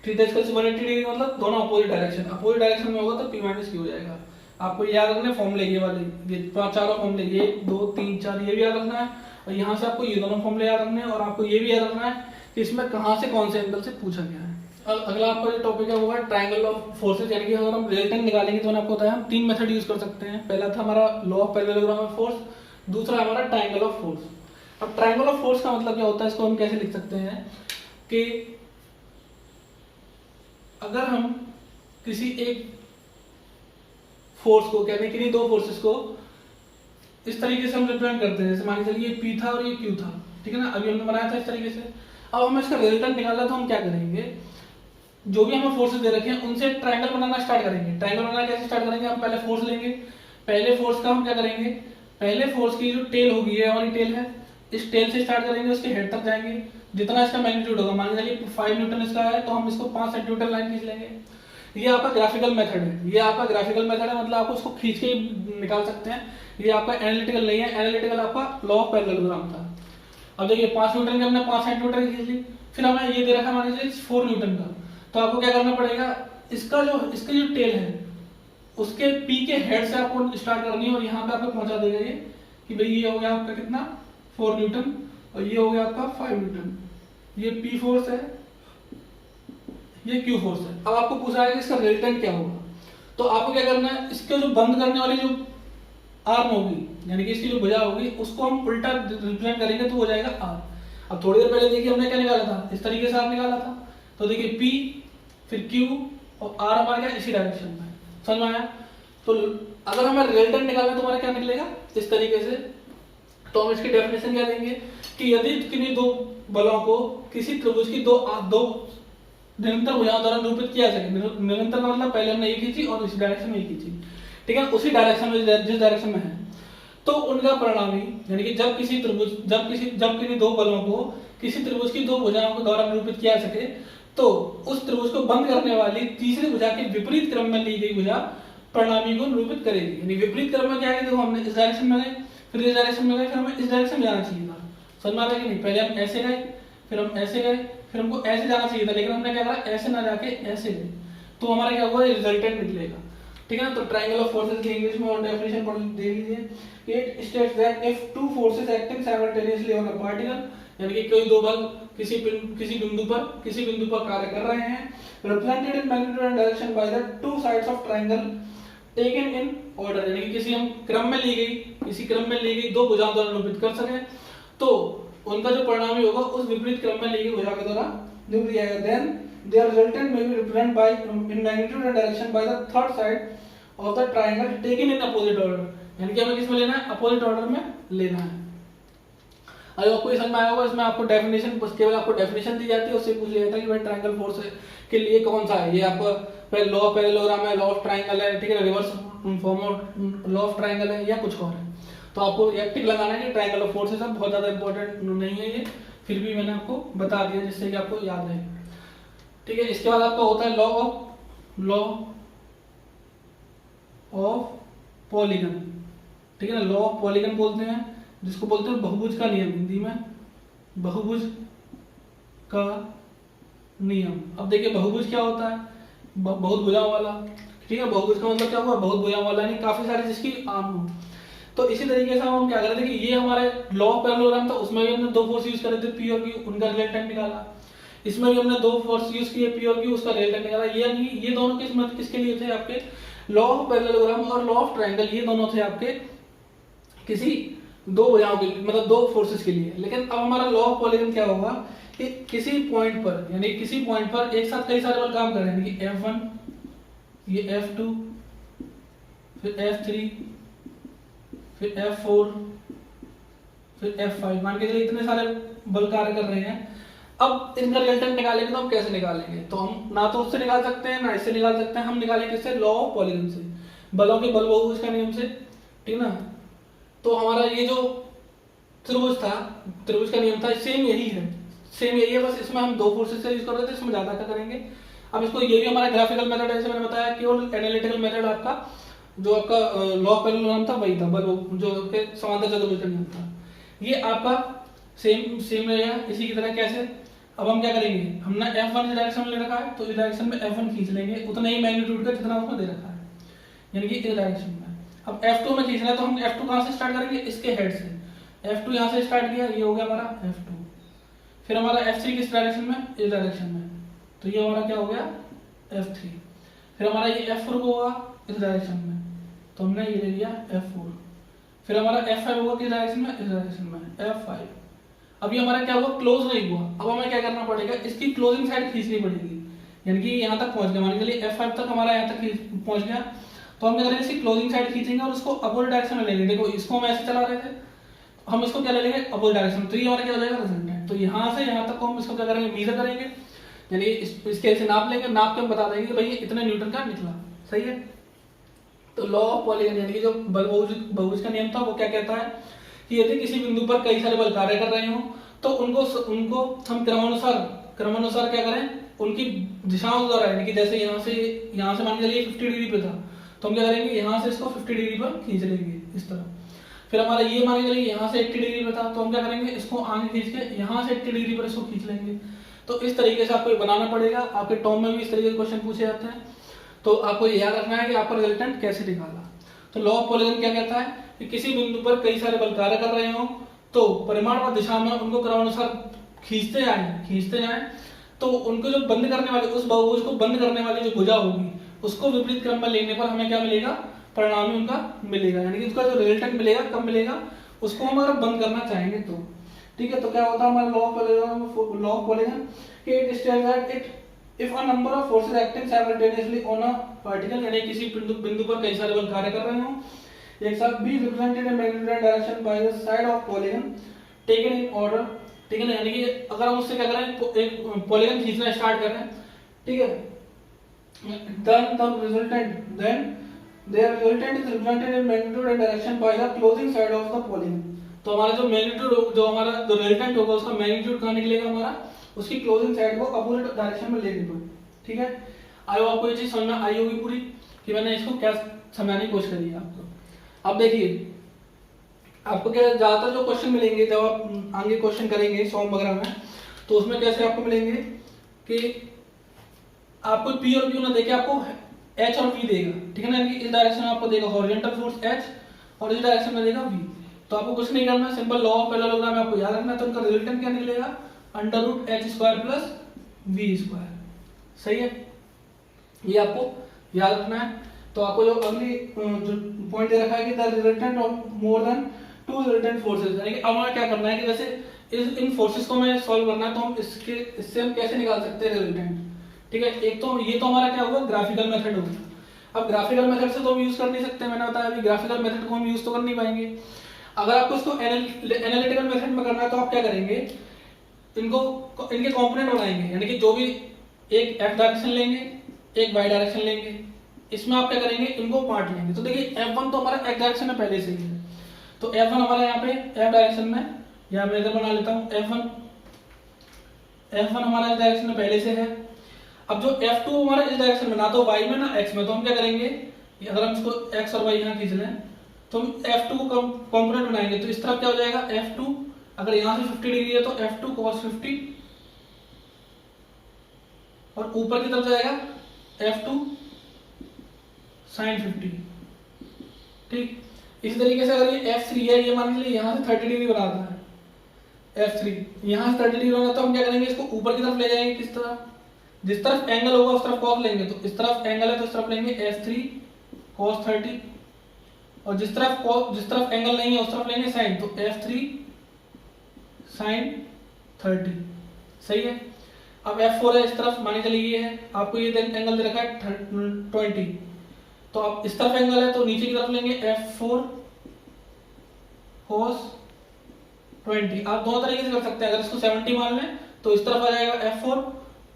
थीटा इक्वल टू 180 डिग्री मतलब दोनों अपोजिट डायरेक्शन में होगा तो P माइनस Q हो जाएगा। आपको याद रखना है फॉर्मूले, ये वाले, ये चारों फॉर्मूले, 1 2 3 4, ये भी याद रखना है। और यहाँ से आपको ये दोनों फॉर्मूले याद रखने हैं और आपको ये भी याद रखना है कि इसमें कहाँ से कौन से एंगल से पूछा गया है। अगला आपका जो टॉपिक है वो है ट्रायंगल ऑफ फोर्सेस, यानी कि अगर हम रिजल्टेंट निकालेंगे तो मैंने आपको बताया हम 3 मेथड यूज कर सकते हैं। पहला था हमारा law of parallelogram of force, दूसरा हमारा ट्रायंगल ऑफ फोर्स। अब ट्रायंगल ऑफ फोर्स का मतलब क्या होता है, इसको हम कैसे लिख सकते हैं कि अगर हम किसी एक फोर्स को, कहते हैं किन्हीं दो फोर्सेस को इस तरीके से हम रिप्रेजेंट करते हैं, जैसे मान के चलिए ये P था और ये Q था, ठीक है ना, अभी हमने बनाया था इस तरीके से। अब हमें इसका रिजल्टेंट निकालना है तो हम क्या करेंगे, जो भी हमें फोर्सेस दे रखे हैं उनसे ट्रायंगल बनाना स्टार्ट करेंगे। ट्रायंगल बनाना कैसे स्टार्ट करेंगे, हम पहले फोर्स लेंगे, पहले फोर्स का हम क्या करेंगे, पहले फोर्स की जो टेल होगी, ये हमारी टेल है, इस टेल से स्टार्ट करेंगे, उसके हेड तक जाएंगे। जितना इसका मैग्नीट्यूड होगा, मान लीजिए 5 न्यूटन इसका है तो हम इसको 5 सेंटीमीटर लाइन खींच लेंगे। ये आपका ग्राफिकल मेथड है, ये आपका ग्राफिकल मेथड है, मतलब आप उसको खींच के निकाल सकते हैं। ये आपका एनालिटिकल नहीं है, एनालिटिकल आपका लॉ ऑफ पैरेललोग्राम था। अब देखिए 5 न्यूटन के हमने 5 सेंटीमीटर खींच ली, फिर हमें ये दे रखा मान लीजिए 4 न्यूटन का, तो आपको क्या करना पड़ेगा, इसकी जो टेल है उसके P के हेड से आपको स्टार्ट करनी है और यहाँ पे आपको पहुंचा देगा ये कि भाई ये हो गया आपका कितना 4 न्यूटन और ये हो गया आपका 5 न्यूटन। ये P फोर्स है, ये Q फोर्स है। अब आपको पूछा है कि इसका रिजल्टेंट क्या होगा, तो आपको क्या करना है, इसके जो बंद करने वाली जो आर्म होगी, यानी कि इसकी जो भुजा होगी, उसको हम उल्टा रिप्रेजेंट करेंगे तो हो जाएगा R। अब थोड़ी देर पहले देखिए हमने क्या निकाला था, इस तरीके से R निकाला था, तो देखिए P फिर Q और R हमारे क्या इसी डायरेक्शन में, समझ में आया। तो अगर हमें रिजल्टेंट निकालना तो हमारा क्या निकलेगा इस तरीके से। तो हम इसकी डेफिनेशन क्या देंगे कि यदि किन्हीं दो बलों को किसी त्रिभुज की दो निरंतर भुजाओं द्वारा निरूपित किया जाए, निरंतर मतलब पहले हमने ये खींची और इस डायरेक्शन में ये खींची, ठीक है, उसी डायरेक्शन में जिस डायरेक्शन में है, तो उनका परिणामी, यानी कि जब किसी त्रिभुज, जब किन्हीं दो बलों को किसी त्रिभुज की दो भुजाओं के द्वारा निरूपित किया जा सके तो उस त्रिभुज को बंद करने वाली तीसरी भुजा के विपरीत क्रम में ली गई भुजा परिणामी को निरूपित करेगी। यानी विपरीत क्रम में क्या है, देखो हमने इस डायरेक्शन में गए, फिर इस डायरेक्शन में गए, फिर हमें इस डायरेक्शन में जाना चाहिए था। समझ में आ रहा है कि नहीं? पहले हम ऐसे गए, फिर हम ऐसे गए, फिर हमको ऐसे जाना चाहिए था, लेकिन हमने क्या करा, ऐसे ना जाके ऐसे गए, तो हमारा क्या हुआ, रिजल्टेंट निकलेगा। ठीक है ना? तो ट्रायंगल ऑफ फोर्सेस की इंग्लिश में और डेफिनेशन पढ़ दे लीजिए। It states that if two forces acting simultaneously on a particle, यानी कि कोई दो बल किसी बिंदु पर कार्य कर रहे हैं, represented in magnitude and direction by the two sides of triangle taken in order, यानी कि किसी क्रम में ली गई दो भुजाओं द्वारा निरूपित कर सके तो उनका जो परिणामी होगा उस विपरीत क्रम में ली गई भुजा के द्वारा निरूपित किया जाएगा। Then their resultant may be represented by in magnitude and direction by the third side of the triangle taken in opposite order, यानी कि हमें किसमें लेना है, अपोजिट ऑर्डर में लेना है। अगर आपको समझ में आया होगा, इसमें आपको डेफिनेशन, बस केवल आपको डेफिनेशन दी जाती है, उससे पूछ लिया जाता है कि भाई ट्रायंगल फोर्स के लिए कौन सा है। ये आपका पहले लॉ ऑफ पैरेललोग्राम है, लॉ ऑफ ट्रायंगल है, ठीक है, reverse form of law of triangle है, या कुछ और है। तो आपको ये टिक लगाना है कि ट्रायंगल ऑफ फोर्सेस है, बहुत ज्यादा इंपॉर्टेंट नहीं है ये, फिर भी मैंने आपको बता दिया जिससे कि आपको याद रहे। ठीक है, इसके बाद आपका होता है लॉ ऑफ पॉलीगन। ठीक है ना, लॉ ऑफ पॉलीगन बोलते हैं, जिसको बोलते हैं बहुभुज का नियम, हिंदी में बहुभुज का नियम। अब देखिए बहुभुज क्या होता है, बहुत भुजाओं वाला। ठीक है, बहुभुज का मतलब क्या हुआ, बहुत भुजाओं वाला, यानी काफी सारी जिसकी आम हो। तो इसी तरीके से हम क्या कर रहे थे कि ये हमारे लॉ ऑफ पैरेललोग्राम था, उसमें भी हमने दो फोर्स यूज करे थे, पी और क्यू, उनका रिजल्टेंट निकाला। इसमें भी हमने दो फोर्स यूज किए, पी और क्यू, उसका रिजल्टेंट निकाला। ये दोनों किसके लिए थे, आपके लॉ ऑफ पैरेललोग्राम और लॉ ऑफ ट्रायंगल, ये दोनों थे आपके किसी दो भुजाओं के, मतलब दो फोर्सेस के लिए। लेकिन अब हमारा लॉ ऑफ पॉलीगन क्या होगा कि किसी पॉइंट पर एक साथ कई सारे बल काम कर रहे हैं, कि F1, ये F2, फिर F3, फिर F4, फिर F5, मान के चलिए इतने सारे बल कार्य कर रहे हैं। अब इनका रिजल्टेंट निकालेंगे तो हम कैसे निकालेंगे, तो हम ना तो उससे निकाल सकते हैं ना इससे निकाल सकते हैं, हम निकालेंगे किससे, लॉ ऑफ पॉलीगन से, बलों के बल बहुभुज का नियम से। ठीक ना? तो हमारा ये जो त्रिभुज का नियम था, सेम यही है, बस इसमें हम दो फोर्सेस से यूज कर रहे थे, इसमें ज्यादा क्या करेंगे। अब इसको, ये भी हमारा ग्राफिकल मेथड है, जैसे मैंने बताया, केवल एनालिटिकल मेथड आपका जो आपका लॉ ऑफ पैरेललोग्राम था वही था, जो समांतर चतुर्भुज का नियम था, ये आपका सेम रहेगा। इसी की तरह कैसे, अब हम क्या करेंगे, हमने F1 इस डायरेक्शन में ले रखा है, तो इस डायरेक्शन में F1 खींच लेंगे उतना ही मैग्नीट्यूड का जितना उसमें दे रखा है, यानी कि इस डायरेक्शन में। अब F2 में खींचना है, तो हम F2 कहां से स्टार्ट करेंगे, इसके हेड से। F2 यहां से स्टार्ट किया, ये हो गया हमारा F2। फिर हमारा F3 किस डायरेक्शन में, इस डायरेक्शन में, तो ये हमारा क्या हो गया F3। फिर हमारा ये F4 होगा इस डायरेक्शन में, तो हमने ये ले लिया F4। फिर हमारा F5 होगा किस डायरेक्शन में, इस डायरेक्शन में, F5। अब ये हमारा क्या हुआ, क्लोज नहीं हुआ। अब हमें क्या करना पड़ेगा, इसकी क्लोजिंग साइड खींचनी पड़ेगी, यानी कि यहाँ तक पहुंच गया, मान के चलिए F5 तक हमारा यहाँ तक पहुंच गया, तो हम क्या करेंगे, इसकी क्लोजिंग साइड खींचेंगे और उसको अपोजिट डायरेक्शन में ले लेंगे। देखो इसको हम ऐसे चला रहे थे, हम इसको क्या ले लेंगे, अपोजिट डायरेक्शन, तो ये हमारा क्या हो जाएगा, रिजल्टेंट। तो यहाँ से यहाँ तक को हम इसको क्या करेंगे, मेजर करेंगे, यानी इसके ऐसे नाप लेंगे, नाप के हम बता देंगे कि भाई इतने न्यूटन का निकला। सही है। तो लॉ ऑफ पॉलीगन यानी कि जो बल बहुभुज का नियम था वो क्या कहता है कि यदि किसी बिंदु पर कई सारे बल कार्य कर रहे हो तो उनको हम क्रमानुसार क्या करें, उनकी दिशाओं द्वारा, यानी कि जैसे यहाँ से मान के चलिए 50 डिग्री पे था, तो हम क्या करेंगे, यहाँ से इसको 50 डिग्री पर खींच लेंगे इस तरह। फिर हमारा ये मान के चलिए यहाँ से 80 डिग्री पे था, तो हम क्या करेंगे, इसको आगे खींच के यहाँ से 80 डिग्री पर इसको खींच लेंगे। तो इस तरीके से आपको बनाना पड़ेगा। आपके टॉम में भी इस तरीके के क्वेश्चन पूछे जाते हैं, तो आपको ये याद रखना है कि आपका रिजल्टेंट कैसे निकाला। तो लॉ ऑफ पॉलीगन क्या कहता है कि किसी बिंदु पर कई सारे बल कार्य कर रहे हो तो परिमाण दिशा में उनको क्रमानुसार खींचते जाएं, तो उनको जो बंद करने वाले, उस बहुभुज को बंद करने वाली जो भुजा होगी उसको विपरीत क्रम में लेने पर हमें क्या मिलेगा, परिणामी उनका मिलेगा, यानी कि उसका जो रिजल्टेंट मिलेगा कब मिलेगा, उसको हम अगर बंद करना चाहेंगे तो। ठीक है, तो क्या होता है हमारा लॉ ऑफ पॉलीगन कि it states that it if a number of forces acting simultaneously on a particle, यानी किसी बिंदु पर कई सारे बल कार्य कर रहे हो एक साथ, be represented in magnitude and direction by the side of polygon taken in order. ठीक है ना, यानी कि अगर हम उससे क्या करें, एक पॉलीगन खींचना स्टार्ट कर रहे हैं, ठीक है, then their resultant is represented in magnitude and direction by the closing side of the polygon। तो हमारा जो मैग्नीट्यूड जो हमारा जो रिजल्टेंट होगा उसका मैग्नीट्यूड कहाँ निकलेगा हमारा, उसकी क्लोजिंग साइड को अपोजिट डायरेक्शन में लेने पर। ठीक है, आई होप आपको ये चीज समझ में आई होगी पूरी, कि मैंने इसको क्या समझाने की कोशिश करी है आपको। अब देखिए आपको क्या ज्यादातर जो क्वेश्चन मिलेंगे जब आप आगे क्वेश्चन करेंगे सॉम वगैरह में, तो उसमें कैसे आपको मिलेंगे कि आपको पी और क्यू ना देके आपको एच और वी देगा। ठीक है ना, इस डायरेक्शन में आपको देगा हॉरिजॉन्टल फोर्स एच और इस डायरेक्शन में देगा वी। तो आपको कुछ नहीं करना, सिंपल लॉ ऑफ पैरेललोग्राम में आपको याद रखना है। तो उनका रिजल्टेंट क्या निकलेगा, under root H square plus V square. सही है, ये आपको याद रखना है। तो आपको जो अगली जो पॉइंट दे रखा है कि the resultant of more than two resultant forces, यानी कि अब हमें क्या करना है कि जैसे इन फोर्सेस को हमें सॉल्व करना है, तो हम इससे हम कैसे निकाल सकते हैं रिजल्टेंट। ठीक है, एक तो ये तो हमारा क्या होगा, ग्राफिकल मेथड होगा। अब ग्राफिकल मेथड से तो हम यूज कर नहीं सकते, मैंने बताया अभी ग्राफिकल मेथड को हम यूज तो कर नहीं पाएंगे। अगर आपको इसको एनालिटिकल मेथड में करना है तो आप क्या करेंगे, इनके कंपोनेंट बनाएंगे, यानी कि जो भी एक एक्स डायरेक्शन लेंगे एक वाई डायरेक्शन लेंगे, इसमें आप क्या करेंगे, इनको बांट लेंगे। तो देखिए F1 तो हमारा एक्स डायरेक्शन में पहले से ही है, तो F1 हमारा यहाँ पे F डायरेक्शन में, या मैं इधर बना लेता हूँ F1 हमारा इस डायरेक्शन में पहले से है। अब जो F2 हमारा इस डायरेक्शन में, ना तो y में ना x में, तो हम क्या करेंगे, अगर हम इसको x और y यहाँ खींच लें तो हम F2 को कंपोनेंट बनाएंगे। तो इस तरफ क्या हो जाएगा F2, अगर यहाँ से 50 डिग्री है तो F2 cos 50, और ऊपर की तरफ जाएगा F2 sin 50। ठीक, इसी तरीके से अगर ये F3 है, ये मान लीजिए यहाँ से 30 डिग्री बनाता है F3, यहाँ से 30 डिग्री बनाता है, तो हम क्या करेंगे, इसको ऊपर की तरफ ले जाएंगे। किस तरफ, जिस तरफ एंगल होगा उस तरफ cos लेंगे। तो इस तरफ एंगल है तो इस तरफ लेंगे F3 cos 30, और जिस तरफ एंगल नहीं है उस तरफ लेंगे sin, तो F3 sin 30। सही है, अब F4 है इस तरफ, मानी चलिए ये है, आपको ये एंगल दे रखा है 20, तो अब इस तरफ एंगल है तो नीचे की तरफ लेंगे F4 cos 20। आप दोनों तरीके से कर सकते हैं, अगर इसको 70 मान लें तो इस तरफ आ जाएगा F4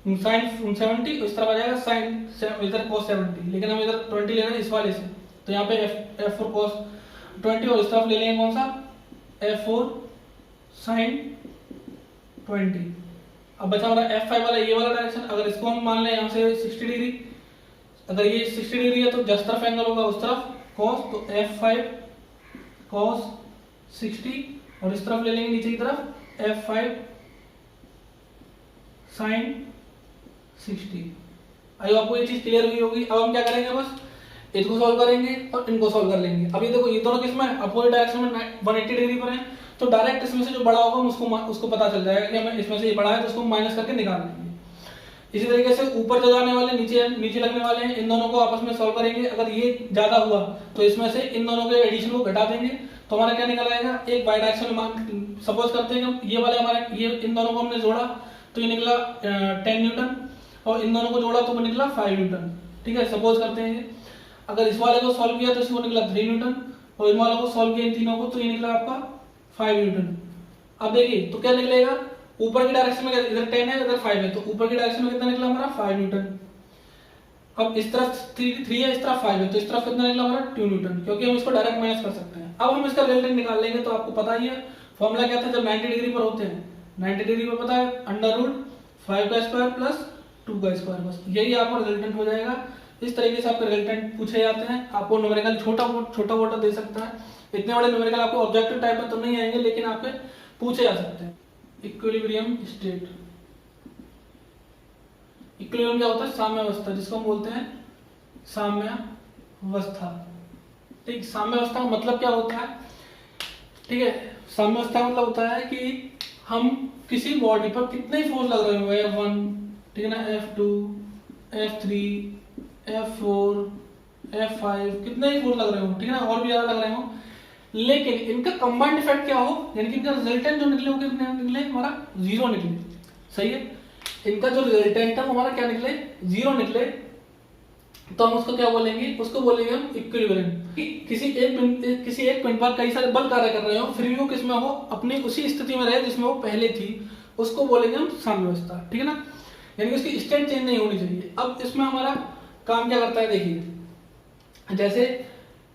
sin 70, इस तरफ आ जाएगा sin इधर cos 70, लेकिन हम इधर 20 ले रहे हैं इस वाले से, तो यहाँ पे F4 cos 20, और इस तरफ ले लेंगे कौन सा, F4 sin 20। अब बचा हमारा F5 वाला, ये वाला डायरेक्शन, अगर इसको हम मान लें यहाँ से 60 डिग्री, अगर ये 60 डिग्री है तो जिस तरफ एंगल होगा उस तरफ cos, तो F5 cos 60, और इस तरफ ले लेंगे नीचे की तरफ F5 sin 60। आई आपको ये चीज क्लियर हुई होगी। अब हम क्या करेंगे, बस इसको सॉल्व करेंगे और इनको सॉल्व कर लेंगे। अभी देखो ये दोनों किसमें अपोजिट डायरेक्शन में 180 डिग्री पर हैं, तो डायरेक्ट इसमें से जो बड़ा होगा उसको पता चल जाएगा कि हमें इसमें से ये बड़ा है, तो उसको माइनस करके निकाल लेंगे। इसी तरीके से ऊपर जो जाने वाले नीचे लगने वाले हैं, इन दोनों को आपस में सॉल्व करेंगे। अगर ये ज्यादा हुआ तो इसमें से इन दोनों के एडिशन को घटा देंगे, तो हमारा क्या निकल आएगा, एक वाई डायरेक्शन में सपोज करते हैं ये वाले हमारे, ये इन दोनों को हमने जोड़ा तो ये निकला 10 न्यूटन, और इन दोनों को जोड़ा तो निकला 5 न्यूटन। ठीक है, सपोज करते हैं अगर इस वाले को सॉल्व किया तो इसको निकला 3 न्यूटन, और इन वालों को सॉल्व किया इन तीनों को तो ये निकला आपका 5 न्यूटन। अब देखिए तो क्या निकलेगा, ऊपर की डायरेक्शन में इधर 10 है इधर 5 है, तो ऊपर की डायरेक्शन में कितना निकला हमारा 5 न्यूटन। अब इस तरफ 3 है इस तरफ 5 है, तो इस तरफ कितना निकला हमारा 2 न्यूटन, क्योंकि हम इसको डायरेक्ट माइनस कर सकते हैं। अब हम इसका रिजल्टेंट निकाल लेंगे। तो आपको पता ही है फॉर्मूला क्या था, जब 90 डिग्री पर होते हैं, 90 डिग्री पर पता है अंडर रूट 5 का स्क्वायर प्लस 2 का स्क्वायर, बस यही आपका रिजल्टेंट हो जाएगा। इस तरीके से आपके रिजल्टेंट पूछे जाते हैं। आपको न्यूमेरिकल छोटा मोटा दे सकता है, इतने बड़े न्यूमेरिकल आपको ऑब्जेक्टिव टाइप में तो नहीं आएंगे, लेकिन आपके पूछे जा सकते हैं। इक्विलिब्रियम स्टेट, इक्विलिब्रियम क्या होता है, साम्यावस्था, जिसको हम बोलते हैं साम्यावस्था। ठीक, साम्यावस्था का मतलब क्या होता है, ठीक है, साम्यावस्था का मतलब होता है कि हम किसी बॉडी पर कितने ही फोर्स लग रहे हो, F1, ठीक है ना, F2, F3, F4, F5, कितने ही फोर्स लग रहे हो, ठीक है ना, और भी ज्यादा लग रहे हो, लेकिन इनका कंबाइंड इफेक्ट क्या हो, यानी कि इनका रिजल्टेंट जो निकले वो कितने निकले, हमारा 0 निकले। सही है, इनका जो रिजल्टेंट है वो हमारा क्या निकले, 0 निकले, तो हम उसको क्या बोलेंगे, उसको बोलेंगे हम इक्विलिब्रियम। किसी एक पॉइंट पर कई सारे बल कार्य कर रहे हो, फिर भी वो किसमें हो, अपनी उसी स्थिति में रहे जिसमें वो पहले थी, उसको बोलेंगे हम साम्यावस्था। ठीक है ना, यानी कि उसकी स्टेट चेंज नहीं होनी चाहिए। अब इसमें हमारा काम क्या करता है, देखिए जैसे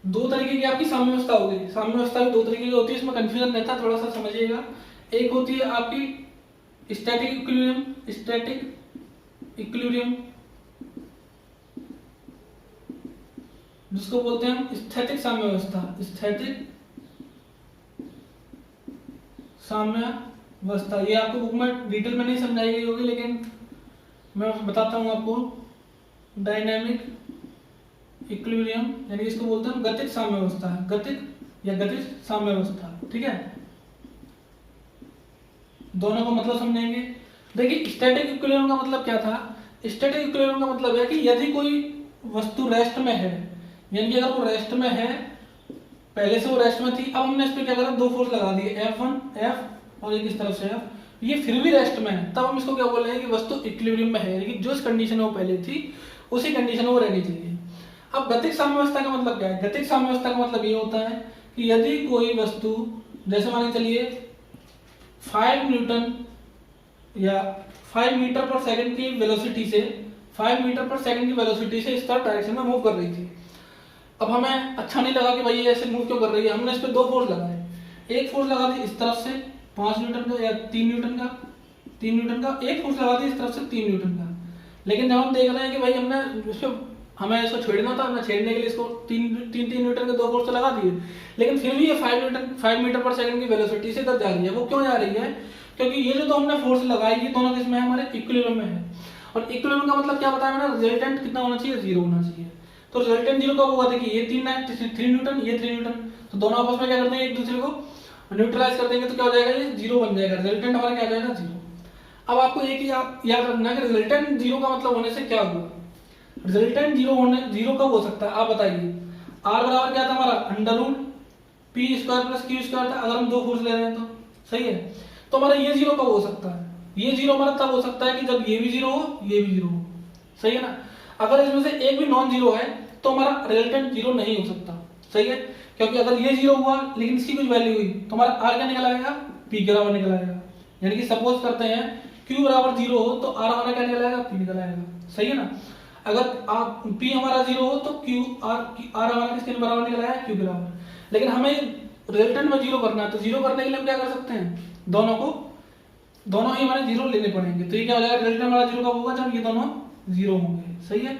दो तरीके की आपकी साम्य व्यवस्था होगी, साम्य व्यवस्था भी दो तरीके की होती है, इसमें कंफ्यूजन रहता है, थोड़ा सा समझिएगा। एक होती है आपकी स्टैटिक इक्विलिब्रियम, स्टैटिक इक्विलिब्रियम जिसको बोलते हैं हम स्थैतिक साम्य व्यवस्था, स्थैतिक साम्य व्यवस्था। ये आपको बुक में डिटेल में नहीं समझाई गई होगी, लेकिन मैं बताता हूँ आपको। डायनेमिक इक्विलिब्रियम यानी इसको बोलते हैं गतिक साम्य व्यवस्था, गतिक या गतिज साम्य व्यवस्था, ठीक है। दोनों का मतलब समझेंगे। देखिए स्टैटिक इक्विलिब्रियम का मतलब क्या था, स्टैटिक इक्विलिब्रियम का मतलब है कि यदि कोई वस्तु रेस्ट में है, यानी कि अगर वो रेस्ट में है, पहले से वो रेस्ट में थी, अब हमने इस पे क्या करा, दो फोर्स लगा दिए, F1 F और एक इस तरफ से F, ये फिर भी रेस्ट में है, तब हम इसको क्या बोल रहे हैं कि वस्तु इक्विलिब्रियम में है, यानी कि जो इस कंडीशन में वो पहले थी उसी कंडीशन में वो रहनी चाहिए। अब गतिक साम्य व्यवस्था का मतलब क्या है, गतिक साम्य व्यवस्था का मतलब ये होता है कि यदि कोई वस्तु, जैसे मान के चलिए 5 न्यूटन या 5 मीटर पर सेकंड की वेलोसिटी से, 5 मीटर पर सेकंड की वेलोसिटी से इस तरह डायरेक्शन में मूव कर रही थी। अब हमें अच्छा नहीं लगा कि भाई ये ऐसे मूव क्यों कर रही है, हमने इस पे दो फोर्स लगाए। एक फोर्स लगा दी इस तरफ से 5 न्यूटन का या 3 न्यूटन का, 3 न्यूटन का, एक फोर्स लगा दी इस तरफ से 3 न्यूटन का। लेकिन जब हम देख रहे हैं कि भाई हमने इसको, हमें इसको छेड़ना था, हमने छेड़ने के लिए इसको 3 न्यूटन के दो फोर्स तो लगा दिए, लेकिन फिर भी ये 5 मीटर पर सेकंड की वेलोसिटी से इधर जा रही है। वो क्यों जा रही है, क्योंकि ये जो हमने फोर्स लगाई ये दोनों किसमें है, हमारे इक्विलिब्रियम में है। और इक्विलिब्रियम का मतलब क्या बताया मैंने, रिजल्टेंट कितना होना चाहिए, 0 होना चाहिए। तो रिजल्टेंट 0 कब होगा, देखिए ये 3 न्यूटन, ये 3 न्यूटन, तो दोनों आपस में क्या करते हैं, एक दूसरे को न्यूट्रलाइज कर देंगे, तो क्या हो जाएगा, ये 0 बन जाएगा, रिजल्टेंट हमारा क्या आ जाएगा, 0। अब आपको एक ही याद रखना है कि रिजल्टेंट 0 का मतलब होने से क्या हुआ, रिजल्टेंट 0 कब हो सकता है, आप बताइए। आर बराबर क्या था हमारा, under root P square plus Q square था, अगर हम दो फोर्स ले रहे हैं तो, सही है। तो हमारा ये 0 कब हो सकता है, ये 0 हमारा तब हो सकता है कि जब ये भी 0 हो, ये भी 0 हो, सही है ना। अगर इसमें से एक भी नॉन 0 है तो हमारा रिजल्टेंट 0 नहीं हो सकता, सही है। क्योंकि अगर ये 0 हुआ लेकिन इसकी कुछ वैल्यू हुई तो हमारा आर क्या निकल आएगा, पी के बराबर निकल आएगा। यानी कि सपोज करते हैं क्यू बराबर 0 हो तो आर हमारा क्या निकल आएगा, पी निकल आएगा, सही है ना। अगर आप पी हमारा 0 हो तो क्यू आर हमारा किसके बराबर निकल आएगा, क्यू के बराबर। लेकिन हमें रिजल्टेंट में 0 करना है, तो 0 करने के लिए हम क्या कर सकते हैं, दोनों ही हमारे 0 लेने पड़ेंगे। तो ये क्या हो जाएगा, रिजल्टेंट हमारा 0 कब होगा, जब ये दोनों 0 होंगे, सही है।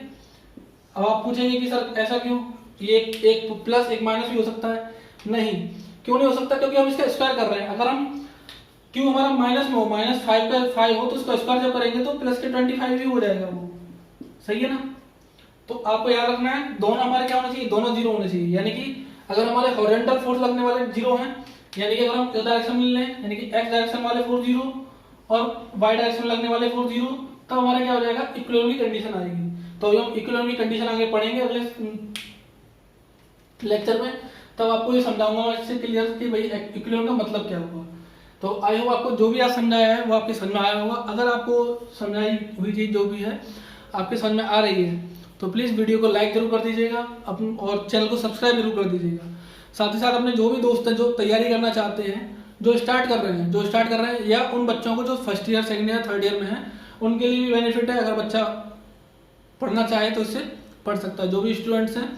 अब आप पूछेंगे कि सर ऐसा क्यों, ये एक प्लस एक माइनस भी हो सकता है, नहीं, क्यों नहीं हो सकता, क्योंकि हम इसका स्क्वायर कर रहे हैं। अगर हम क्यू हमारा माइनस में हो, -5 पे 5 हो, तो उसका स्क्वायर जब करेंगे तो प्लस के 25 भी हो जाएगा वो, सही है ना। तो आपको याद रखना है दोनों हमारे क्या होने चाहिए, दोनों 0 होने चाहिए। यानी कि अगर हमारे हॉरिजॉन्टल फोर्स लगने वाले 0 हैं, यानी कि अगर हम इस डायरेक्शन में लें, यानी कि x डायरेक्शन वाले फोर्स 0 और y डायरेक्शन में लगने वाले फोर्स 0, तब हमारा क्या हो जाएगा, इक्विलिब्रियम की कंडीशन आएगी। तो हम इक्विलिब्रियम की कंडीशन आगे पढ़ेंगे अगले लेक्चर में, तब आपको ये समझाऊंगा मैं इससे क्लियर कि भाई इक्विलिब्रियम का मतलब क्या होगा। तो आई होप आपको जो भी आज समझाया है वो आपके समझ में आया होगा। अगर आपको समझाई हुई चीज जो भी है आपके समझ में आ रही है तो प्लीज़ वीडियो को लाइक जरूर कर दीजिएगा, और चैनल को सब्सक्राइब जरूर कर दीजिएगा। साथ ही साथ अपने जो भी दोस्त हैं जो तैयारी करना चाहते हैं, जो स्टार्ट कर रहे हैं, या उन बच्चों को जो first year, second year, third year में है, उनके लिए भी बेनिफिट है। अगर बच्चा पढ़ना चाहे तो इससे पढ़ सकता है। जो भी स्टूडेंट्स हैं,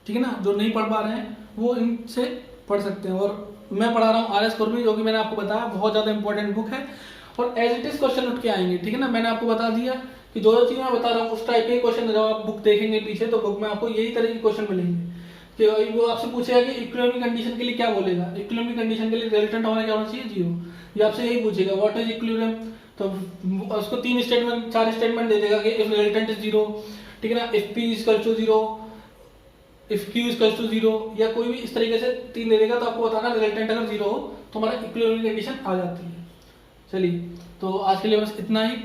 ठीक है ना, जो नहीं पढ़ पा रहे हैं वो इनसे पढ़ सकते हैं। और मैं पढ़ा रहा हूँ RS खुरमी, जो कि मैंने आपको बताया बहुत ज़्यादा इंपॉर्टेंट बुक है, और एज इट इज क्वेश्चन उठ के आएंगे, ठीक है ना। मैंने आपको बता दिया कि जो चीज़ मैं बता रहा हूँ उस टाइप के क्वेश्चन, जब आप बुक देखेंगे पीछे तो बुक में आपको यही तरह के क्वेश्चन मिलेंगे। कि वो आपसे पूछेगा कि इक्विलिब्रियम कंडीशन के लिए क्या बोलेगा, इक्विलिब्रियम कंडीशन के लिए रिजल्टेंट हमारा क्या होना चाहिए, 0। ये आपसे यही पूछेगा व्हाट इज इक्विलिब्रियम, तो उसको 4 स्टेटमेंट दे देगा कि इफ रिजल्टेंट इज 0, ठीक है ना, if P equal to 0, if Q equal to 0, या कोई भी इस तरीके से 3 दे देगा। तो आपको बताना रिजल्टेंट अगर 0 हो तो हमारा इक्विलिब्रियम कंडीशन आ जाती है। चलिए, तो आज के लिए बस इतना ही।